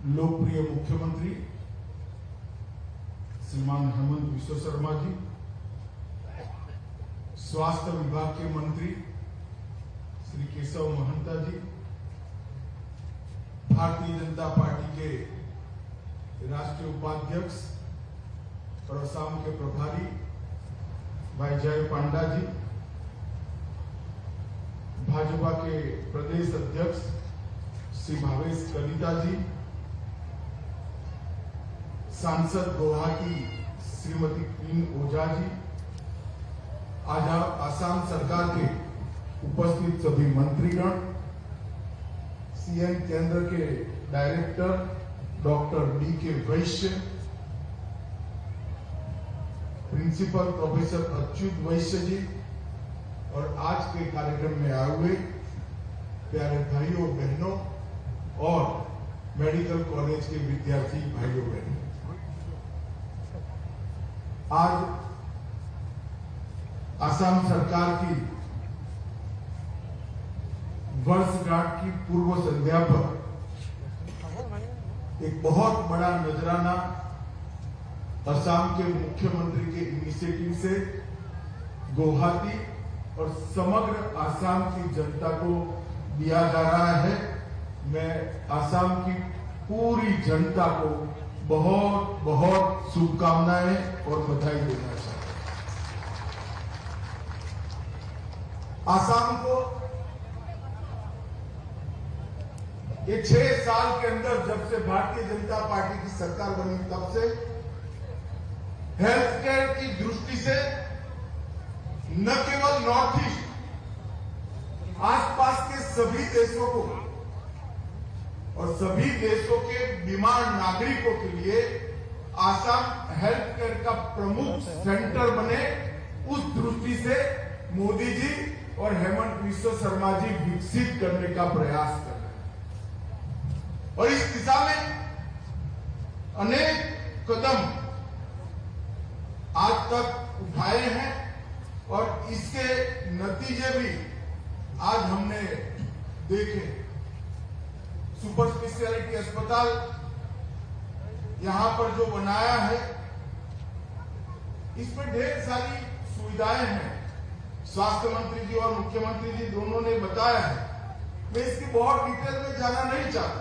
लोकप्रिय मुख्यमंत्री श्रीमान हेमंत विश्व शर्मा जी, स्वास्थ्य विभाग के मंत्री श्री केशव महंता जी, भारतीय जनता पार्टी के राष्ट्रीय उपाध्यक्ष और असम के प्रभारी भाई जय पांडा जी, भाजपा के प्रदेश अध्यक्ष श्री भावेश कलिता जी, सांसद गुवाहाटी श्रीमती क्वीन ओझा जी, आसाम सरकार के उपस्थित सभी मंत्रीगण, सीएम केंद्र के डायरेक्टर डॉक्टर डी.के. वैश्य, प्रिंसिपल प्रोफेसर अच्युत वैश्य जी और आज के कार्यक्रम में आए हुए प्यारे भाइयों बहनों और मेडिकल कॉलेज के विद्यार्थी भाइयों बहनों, आज असम सरकार की वर्षगांठ की पूर्व संध्या पर एक बहुत बड़ा नजराना असम के मुख्यमंत्री के इनिशिएटिव से गुवाहाटी और समग्र असम की जनता को दिया जा रहा है। मैं असम की पूरी जनता को बहुत बहुत शुभकामनाएं और बधाई देना चाहता हूं। असम को ये 6 साल के अंदर जब से भारतीय जनता पार्टी की सरकार बनी तब से हेल्थ केयर की दृष्टि से न केवल नॉर्थ ईस्ट, आसपास के सभी देशों को और सभी देशों के बीमार नागरिकों के लिए असम हेल्थ केयर का प्रमुख सेंटर बने, उस दृष्टि से मोदी जी और हेमंत विश्व शर्मा जी विकसित करने का प्रयास कर रहे हैं और इस दिशा में अनेक कदम आज तक उठाए हैं और इसके नतीजे भी आज हमने देखे। सुपर स्पेशलिटी अस्पताल यहां पर जो बनाया है, इसमें ढेर सारी सुविधाएं हैं। स्वास्थ्य मंत्री जी और मुख्यमंत्री जी दोनों ने बताया है, मैं इसकी बहुत डिटेल में जाना नहीं चाहता।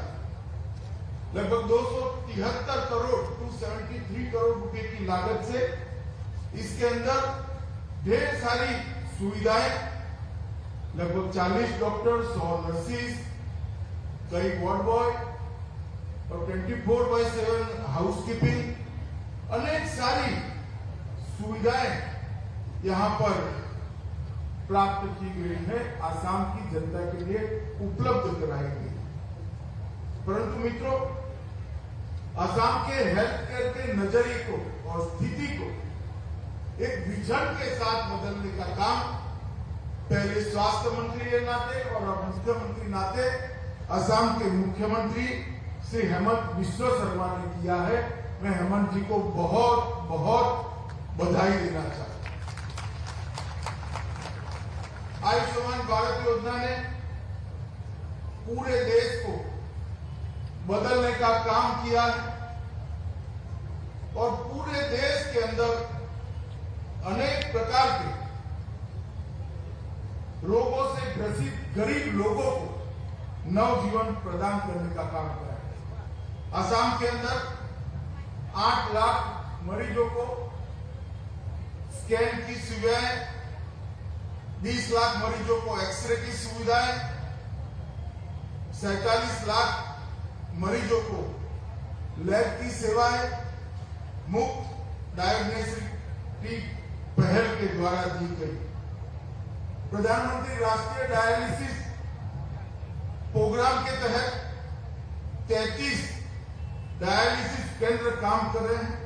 लगभग 273 करोड़ 273 करोड़ रुपए की लागत से इसके अंदर ढेर सारी सुविधाएं, लगभग 40 डॉक्टर, 100 नर्सिस, कई वार्ड बॉय और 24/7 हाउसकीपिंग, अनेक सारी सुविधाएं यहां पर प्राप्त की गई है, असम की जनता के लिए उपलब्ध कराई गई। परंतु मित्रों, असम के हेल्थ केयर के नजरिए को और स्थिति को एक विजन के साथ बदलने का काम पहले स्वास्थ्य मंत्री के नाते और अब मुख्यमंत्री नाते असम के मुख्यमंत्री श्री हेमंत विश्व शर्मा ने किया है। मैं हेमंत जी को बहुत बहुत बधाई देना चाहता हूं। आयुष्मान भारत योजना ने पूरे देश को बदलने का काम किया है और पूरे देश के अंदर अनेक प्रकार के रोगों से ग्रसित गरीब लोगों को नवजीवन प्रदान करने का काम किया है। असम के अंदर 8 लाख मरीजों को स्कैन की सुविधाएं, 20 लाख मरीजों को एक्सरे की सुविधाएं, 47 लाख मरीजों को लैब की सेवाएं मुफ्त डायग्नोस्टिक पहल के द्वारा दी गई। प्रधानमंत्री राष्ट्रीय डायलिसिस प्रोग्राम के तहत 33 डायलिसिस केंद्र काम कर रहे हैं।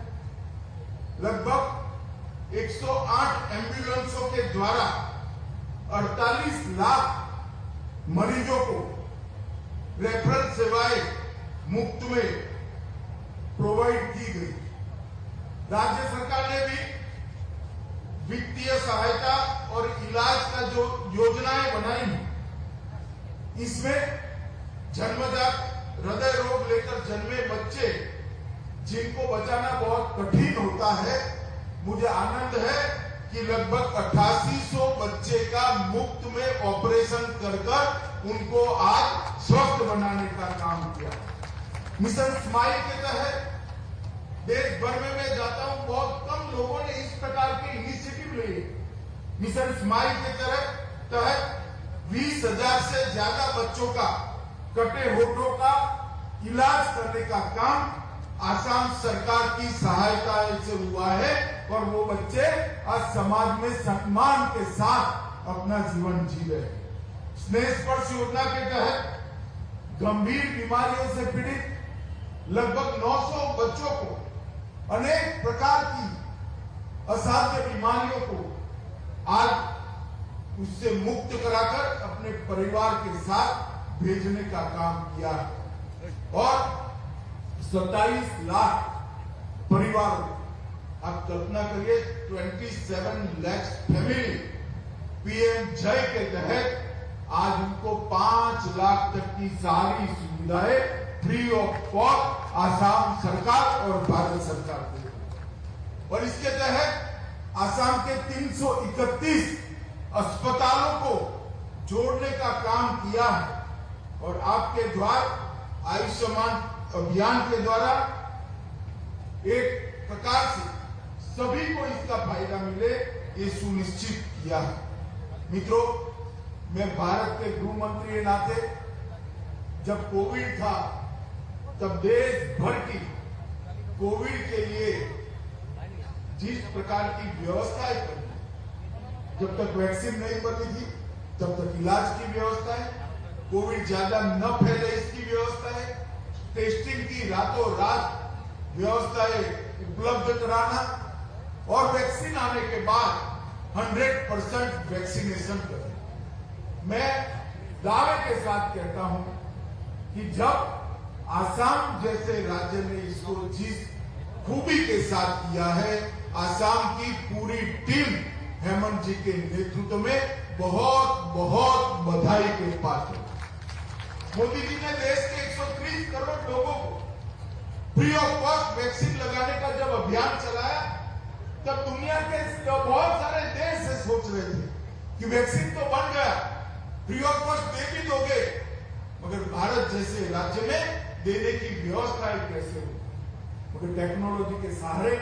लगभग 108 एम्बुलेंसों के द्वारा 48 लाख मरीजों को रेफरल सेवाएं मुफ्त में प्रोवाइड की गई। राज्य सरकार ने भी वित्तीय सहायता और इलाज का जो योजनाएं बनाई हैं, इसमें जन्मजात हृदय रोग लेकर जन्मे बच्चे जिनको बचाना बहुत कठिन होता है, मुझे आनंद है कि लगभग 8800 बच्चे का मुफ्त में ऑपरेशन कर उनको आज स्वस्थ बनाने का काम किया। मिशन स्माइल के तहत देश भर में मैं जाता हूं, बहुत कम लोगों ने इस प्रकार के इनिशिएटिव लिए। मिशन स्माइल के तहत 20,000 से ज्यादा बच्चों का कटे होठों का इलाज करने का काम आसाम सरकार की सहायता से हुआ है और वो बच्चे आज समाज में सम्मान के साथ अपना जीवन जी रहे हैं। स्नेह स्पर्श योजना के तहत गंभीर बीमारियों से पीड़ित लगभग 900 बच्चों को अनेक प्रकार की असाध्य बीमारियों को आज उससे मुक्त कराकर अपने परिवार के साथ भेजने का काम किया है और 27 लाख परिवारों, आप कल्पना करिए 27 लाख फैमिली पीएम जय के तहत आज उनको 5 लाख तक की सारी सुविधाएं फ्री ऑफ कॉस्ट आसाम सरकार और भारत सरकार को। और इसके तहत आसाम के 331 अस्पतालों को जोड़ने का काम किया है और आपके द्वार आयुष्मान अभियान के द्वारा एक प्रकार से सभी को इसका फायदा मिले, ये सुनिश्चित किया है। मित्रों, मैं भारत के गृह मंत्री के नाते जब कोविड था तब देश भर की कोविड के लिए जिस प्रकार की व्यवस्थाएं बनी, जब तक वैक्सीन नहीं बनी थी तब तक इलाज की व्यवस्था है, कोविड ज्यादा न फैले इसकी व्यवस्था है, टेस्टिंग की रातों रात व्यवस्थाएं उपलब्ध कराना और वैक्सीन आने के बाद 100% वैक्सीनेशन करना। मैं दावे के साथ कहता हूं कि जब आसाम जैसे राज्य ने इसको जिस खूबी के साथ किया है, आसाम की पूरी टीम हेमंत जी के नेतृत्व में बहुत बहुत बधाई के पात्र। मोदी जी ने देश के 130 करोड़ लोगों को फ्री ऑफ कॉस्ट वैक्सीन लगाने का जब अभियान चलाया तब दुनिया के बहुत सारे देश से सोच रहे थे कि वैक्सीन तो बन गया, फ्री ऑफ कॉस्ट दे भी दोगे, मगर भारत जैसे राज्य में देने की व्यवस्था कैसे हो। मगर टेक्नोलॉजी के सहारे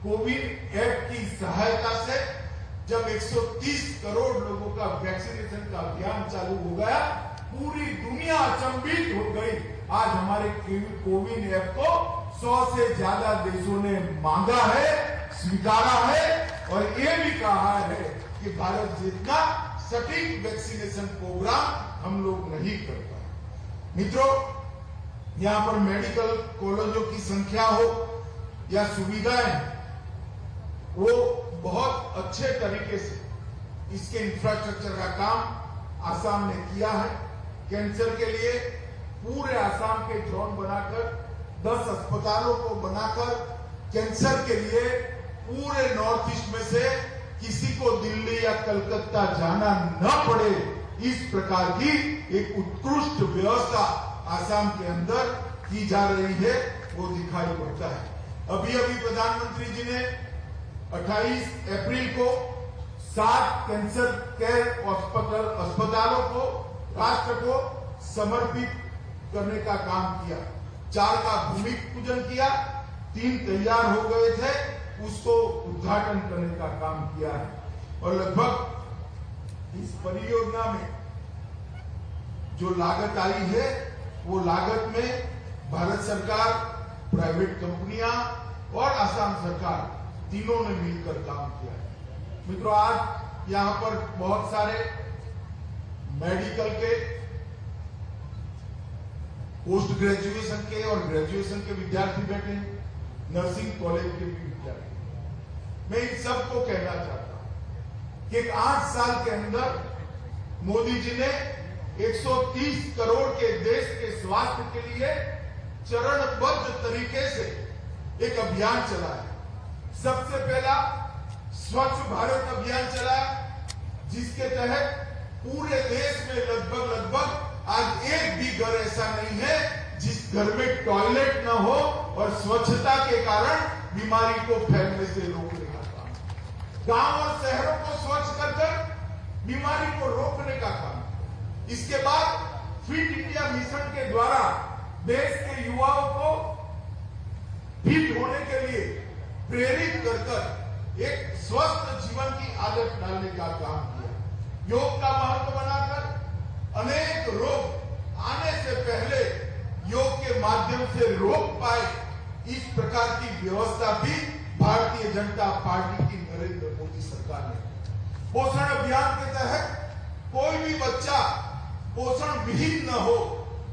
कोविन ऐप की सहायता से जब 130 करोड़ लोगों का वैक्सीनेशन का अभियान चालू हो गया, पूरी दुनिया अचंभित हो गई। आज हमारे कोविन ऐप को 100 से ज्यादा देशों ने मांगा है, स्वीकारा है और ये भी कहा है कि भारत जितना सटीक वैक्सीनेशन प्रोग्राम हम लोग नहीं कर पाए। मित्रों, यहाँ पर मेडिकल कॉलेजों की संख्या हो या सुविधाएं, वो बहुत अच्छे तरीके से इसके इंफ्रास्ट्रक्चर का काम आसाम ने किया है। कैंसर के लिए पूरे आसाम के जोन बनाकर 10 अस्पतालों को बनाकर कैंसर के लिए पूरे नॉर्थ ईस्ट में से किसी को दिल्ली या कलकत्ता जाना न पड़े, इस प्रकार की एक उत्कृष्ट व्यवस्था आसाम के अंदर की जा रही है, वो दिखाई पड़ता है। अभी अभी प्रधानमंत्री जी ने 28 अप्रैल को 7 कैंसर केयर अस्पतालों को राष्ट्र को समर्पित करने का काम किया। 4 का भूमि पूजन किया, 3 तैयार हो गए थे, उसको उद्घाटन करने का काम किया है। और लगभग इस परियोजना में जो लागत आई है, वो लागत में भारत सरकार, प्राइवेट कंपनियां और आसाम सरकार तीनों ने मिलकर काम किया है। मित्रों, आज यहाँ पर बहुत सारे मेडिकल के, पोस्ट ग्रेजुएशन के और ग्रेजुएशन के विद्यार्थी बैठे हैं, नर्सिंग कॉलेज के भी विद्यार्थी। मैं इन सबको कहना चाहता हूं कि 8 साल के अंदर मोदी जी ने 130 करोड़ के देश के स्वास्थ्य के लिए चरणबद्ध तरीके से एक अभियान चलाया। सबसे पहला स्वच्छ भारत अभियान चलाया, जिसके तहत पूरे देश में लगभग आज एक भी घर ऐसा नहीं है जिस घर में टॉयलेट न हो और स्वच्छता के कारण बीमारी को फैलने से रोकने का काम, गांव और शहरों को स्वच्छ कर बीमारी को रोकने का काम। इसके बाद फिट इंडिया मिशन के द्वारा देश के युवाओं को फिट होने के लिए प्रेरित कर एक स्वस्थ जीवन की आदत डालने का काम किया। योग का महत्व बनाकर अनेक रोग आने से पहले योग के माध्यम से रोक पाए, इस प्रकार की व्यवस्था भी भारतीय जनता पार्टी की नरेंद्र मोदी सरकार ने। पोषण अभियान के तहत कोई भी बच्चा पोषण विहीन न हो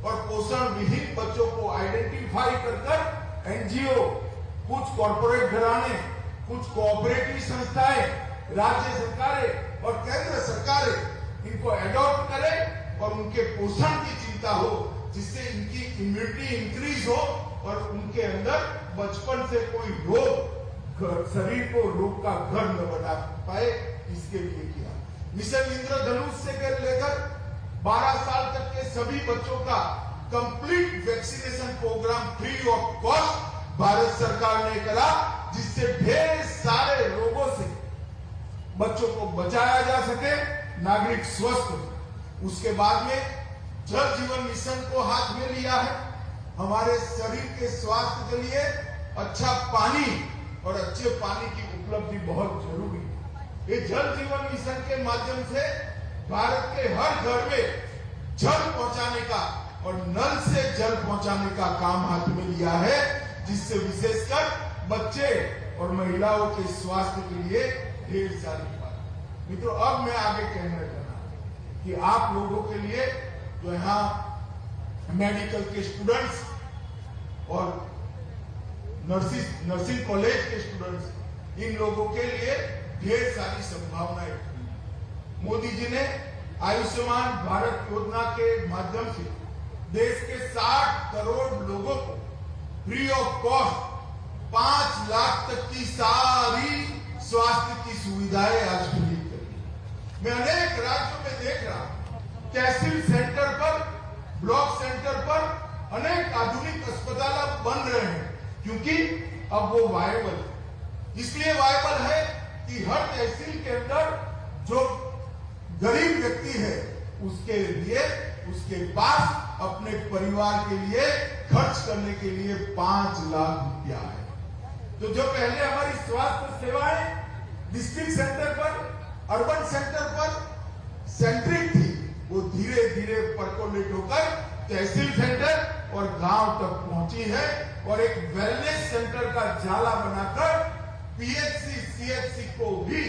और पोषण विहीन बच्चों को आइडेंटिफाई कर एनजीओ, कुछ कॉर्पोरेट घराने, कुछ कोऑपरेटिव संस्थाएं, राज्य सरकारें और केंद्र सरकारें इनको एडॉप्ट करें और उनके पोषण की चिंता हो, जिससे इनकी इम्यूनिटी इंक्रीज हो और उनके अंदर बचपन से कोई रोग शरीर को रोग का घर न बना पाए, इसके लिए किया। मिशन इंद्रधनुष से लेकर 12 साल तक के सभी बच्चों का complete vaccination program free of cost Bharat सरकार ने करा, जिससे ढेर सारे रोगों से बच्चों को बचाया जा सके, नागरिक स्वस्थ हो। उसके बाद में जल जीवन मिशन को हाथ में लिया है। हमारे शरीर के स्वास्थ्य के लिए अच्छा पानी और अच्छे पानी की उपलब्धि बहुत जरूरी है। ये जल जीवन मिशन के माध्यम से भारत के हर घर में जल पहुंचाने का और नल से जल पहुंचाने का काम हाथ में लिया है, जिससे विशेषकर बच्चे और महिलाओं के स्वास्थ्य के लिए ढेर सारी बात। मित्रों, अब मैं आगे कहना चाहता कि आप लोगों के लिए जो यहाँ मेडिकल के स्टूडेंट्स और नर्सिंग कॉलेज के स्टूडेंट्स, इन लोगों के लिए ढेर सारी संभावनाएं खुली। मोदी जी ने आयुष्मान भारत योजना के माध्यम से देश के 60 करोड़ लोगों को फ्री ऑफ कॉस्ट 5 लाख तक की सारी स्वास्थ्य की सुविधाएं आज फ्री करी। मैं अनेक राज्यों में देख रहा हूं, तहसील सेंटर पर, ब्लॉक सेंटर पर अनेक आधुनिक अस्पताल बन रहे हैं, क्योंकि अब वो वायबल है। इसलिए वायबल है कि हर तहसील के अंदर जो गरीब व्यक्ति है उसके लिए, उसके पास अपने परिवार के लिए खर्च करने के लिए 5 लाख रुपया है। तो जो पहले हमारी स्वास्थ्य सेवाएं डिस्ट्रिक्ट सेंटर पर, अर्बन सेंटर पर सेंट्रिक थी, वो धीरे धीरे परकोलेट होकर तहसील सेंटर और गांव तक पहुंची है और एक वेलनेस सेंटर का जाला बनाकर पीएचसी, सीएचसी को भी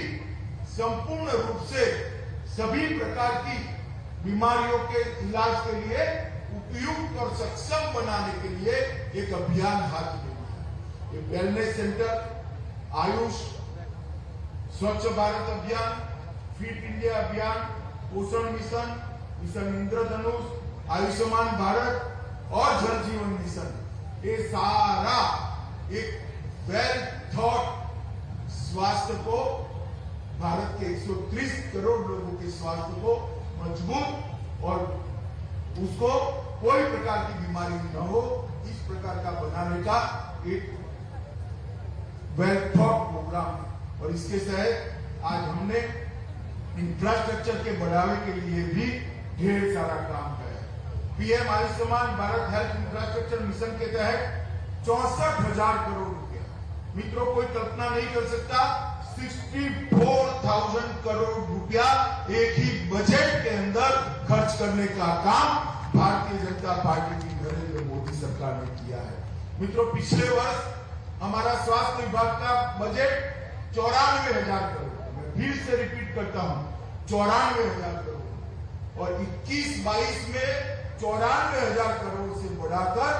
संपूर्ण रूप से सभी प्रकार की बीमारियों के इलाज के लिए उपयुक्त और सक्षम बनाने के लिए एक अभियान हाथ में लिया। ये वेलनेस सेंटर, आयुष, स्वच्छ भारत अभियान, फिट इंडिया अभियान, पोषण मिशन, मिशन इंद्रधनुष, आयुष्मान भारत और जल जीवन मिशन, ये सारा एक वेल थॉट स्वास्थ्य को, भारत के 130 करोड़ लोगों के स्वास्थ्य को मजबूत और उसको कोई प्रकार की बीमारी न हो, इस प्रकार का बनाने का एक वेल थॉट प्रोग्राम है। और इसके तहत आज हमने इंफ्रास्ट्रक्चर के बढ़ावे के लिए भी ढेर सारा काम किया। PM Ayushman Bharat health infrastructure mission के तहत 64,000 करोड़ रुपया, मित्रों कोई कल्पना नहीं कर सकता, 64,000 करोड़ रुपया एक ही बजट के अंदर खर्च करने का काम भारतीय जनता पार्टी की नरेंद्र मोदी सरकार ने किया है। मित्रों, पिछले वर्ष हमारा स्वास्थ्य विभाग का बजट 94,000 करोड़, मैं फिर से रिपीट करता हूं, 94,000 करोड़, और 21-22 में 94,000 करोड़ से बढ़ाकर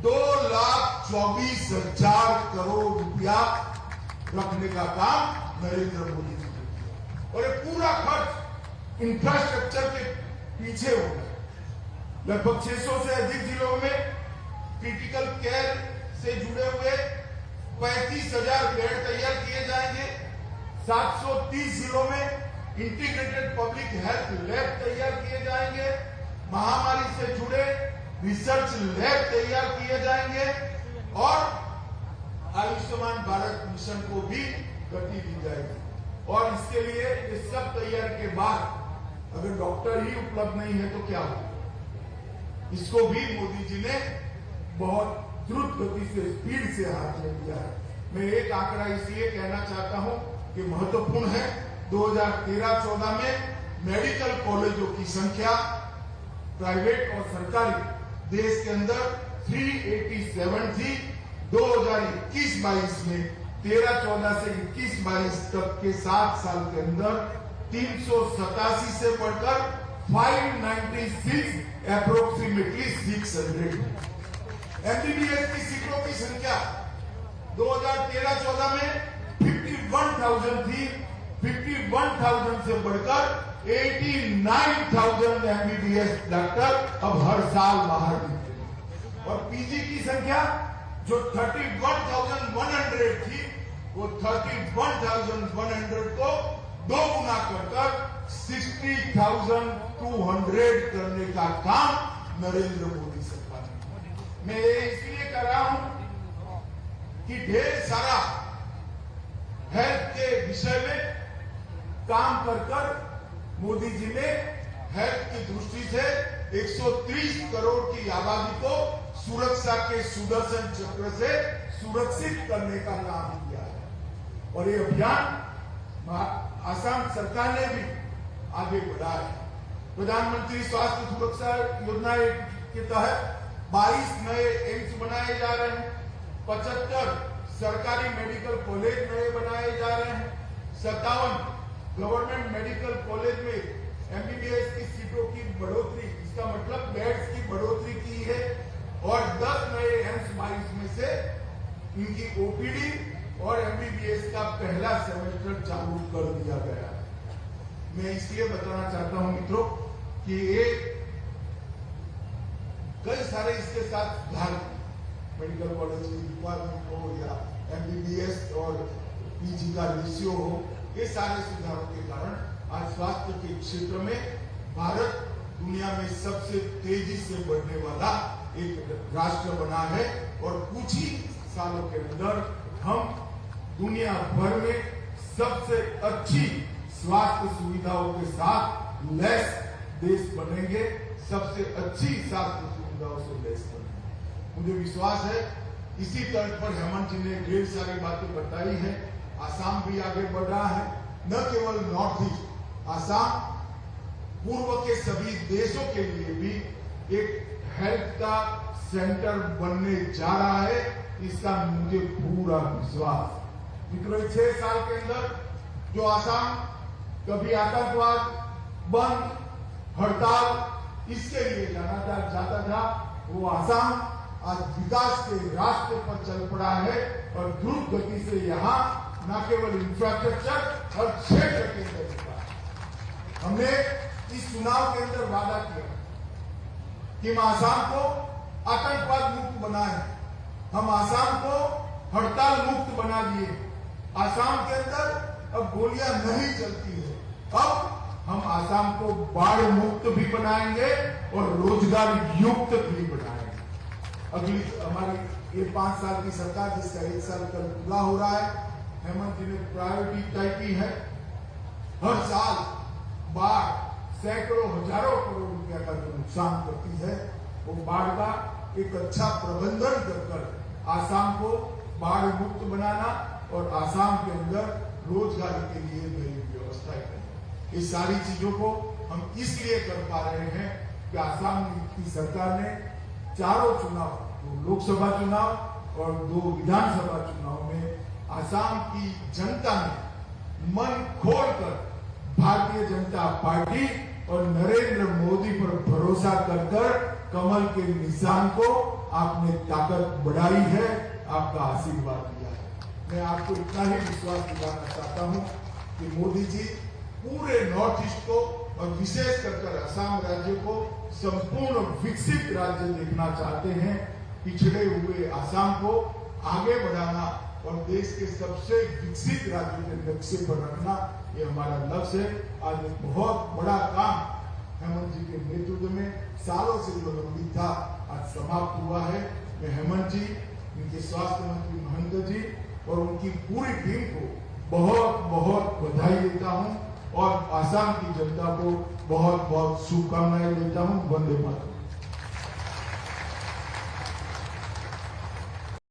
2,24,000 करोड़ रुपया रखने का काम नरेंद्र मोदी जी ने किया। और ये पूरा खर्च इंफ्रास्ट्रक्चर के पीछे होगा। लगभग 600 से अधिक जिलों में क्रिटिकल केयर से जुड़े हुए 35,000 बेड तैयार किए जाएंगे। 730 जिलों में इंटीग्रेटेड पब्लिक हेल्थ लैब तैयार किए जाएंगे। महामारी से जुड़े रिसर्च लैब तैयार किए जाएंगे और आयुष्मान भारत मिशन को भी गति दी जाएगी। और इसके लिए ये सब तैयार के बाद अगर डॉक्टर ही उपलब्ध नहीं है तो क्या होगा? इसको भी मोदी जी ने बहुत द्रुत गति से, स्पीड से हाथ में लिया है। मैं एक आंकड़ा इसलिए कहना चाहता हूं कि महत्वपूर्ण है। 2013-14 में मेडिकल कॉलेजों की संख्या प्राइवेट और सरकारी देश के अंदर 387 थी। 2021-22 में 13-14 से 21-22 तक के 7 साल के अंदर 387 से बढ़कर 596 अप्रोक्सीमेटली 600। एमबीबीएस की सीटों की संख्या 2013-14 में 51,000 थी। 51,000 से बढ़कर 89,000 एमबीबीएस डॉक्टर अब हर साल बाहर निकले। और पीजी की संख्या जो 31,100 थी वो 31,100 को 2 गुना कर 60,200 करने का काम नरेंद्र मोदी सरकार ने। मैं ये इसलिए कर रहा हूं कि ढेर सारा हेल्थ के विषय में काम कर मोदी जी ने हेल्थ की दृष्टि से 130 करोड़ की आबादी को सुरक्षा के सुदर्शन चक्र से सुरक्षित करने का काम किया है। और ये अभियान असम सरकार ने भी आगे बढ़ाया है। प्रधानमंत्री स्वास्थ्य सुरक्षा योजना के तहत 22 नए एम्स बनाए जा रहे हैं। 75 सरकारी मेडिकल कॉलेज नए बनाए जा रहे हैं। 57 गवर्नमेंट मेडिकल कॉलेज में एमबीबीएस की सीटों की बढ़ोतरी, इसका मतलब बेड्स की बढ़ोतरी की है। और 10 नए एम्स 22 में से इनकी ओपीडी और एमबीबीएस का पहला सेमेस्टर चालू कर दिया गया है। मैं इसलिए बताना चाहता हूं मित्रों कि ये कई सारे इसके साथ सुधार मेडिकल कॉलेज की रिक्वायरमेंट हो या एमबीबीएस और पीजी का रेशियो हो, ये सारे सुधारों के कारण आज स्वास्थ्य के क्षेत्र में भारत दुनिया में सबसे तेजी से बढ़ने वाला एक राष्ट्र बना है। और कुछ ही सालों के अंदर हम दुनिया भर में सबसे अच्छी स्वास्थ्य सुविधाओं के साथ लैस देश बनेंगे। सबसे अच्छी स्वास्थ्य सुविधाओं से लैस बनेंगे। मुझे विश्वास है इसी तर्ज पर हेमंत जी ने ढेर सारी बातें बताई है। आसाम भी आगे बढ़ रहा है। न केवल नॉर्थ ईस्ट, आसाम पूर्व के सभी देशों के लिए भी एक हेल्थ का सेंटर बनने जा रहा है। इसका मुझे पूरा विश्वास। मित्रों, 6 साल के अंदर जो आसाम कभी आतंकवाद, बंद, हड़ताल इसके लिए जाता था, वो आसाम आज विकास के रास्ते पर चल पड़ा है। और द्रुत गति से यहाँ न केवल इंफ्रास्ट्रक्चर और क्षेत्र के अंदर हमने इस चुनाव के अंदर वादा किया कि हम आसाम को आतंकवाद मुक्त बनाए। हम आसाम को हड़ताल मुक्त बना दिए। आसाम के अंदर अब गोलियां नहीं चलती है। अब हम आसाम को बाढ़ मुक्त भी बनाएंगे और रोजगार युक्त भी बनाएंगे। अगली हमारी ये 5 साल की सरकार, जिसका 1 साल कल पूरा हो रहा है, हेमंत जी ने प्रायोरिटी तय की है। हर साल बाढ़ सैकड़ों हजारों करोड़ रुपया का जो नुकसान करती है, वो बाढ़ का एक अच्छा प्रबंधन कर आसाम को बाढ़ मुक्त बनाना और आसाम के अंदर रोजगार के लिए नई व्यवस्था करना। इस सारी चीजों को हम इसलिए कर पा रहे हैं कि आसाम की सरकार ने चारों चुनाव, 2 लोकसभा चुनाव और 2 विधानसभा चुनाव में आसाम की जनता ने मन खोलकर भारतीय जनता पार्टी और नरेंद्र मोदी पर भरोसा कर कमल के निशान को आपने ताकत बढ़ाई है, आपका आशीर्वाद दिया है। मैं आपको इतना ही विश्वास दिलाना चाहता हूं कि मोदी जी पूरे नॉर्थ ईस्ट को और विशेष कर असम राज्य को संपूर्ण विकसित राज्य देखना चाहते हैं। पिछड़े हुए असम को आगे बढ़ाना और देश के सबसे विकसित राज्यों के नक्शे पर रखना, ये हमारा लक्ष्य है। आज एक बहुत बड़ा काम हेमंत जी के नेतृत्व में सालों से जो लंबित था, समाप्त हुआ है। मैं हेमंत जी, इनके स्वास्थ्य मंत्री महंत जी और उनकी पूरी टीम को बहुत बहुत बधाई देता हूं और आसाम की जनता को बहुत बहुत शुभकामनाएं देता हूं। वंदे मातरम।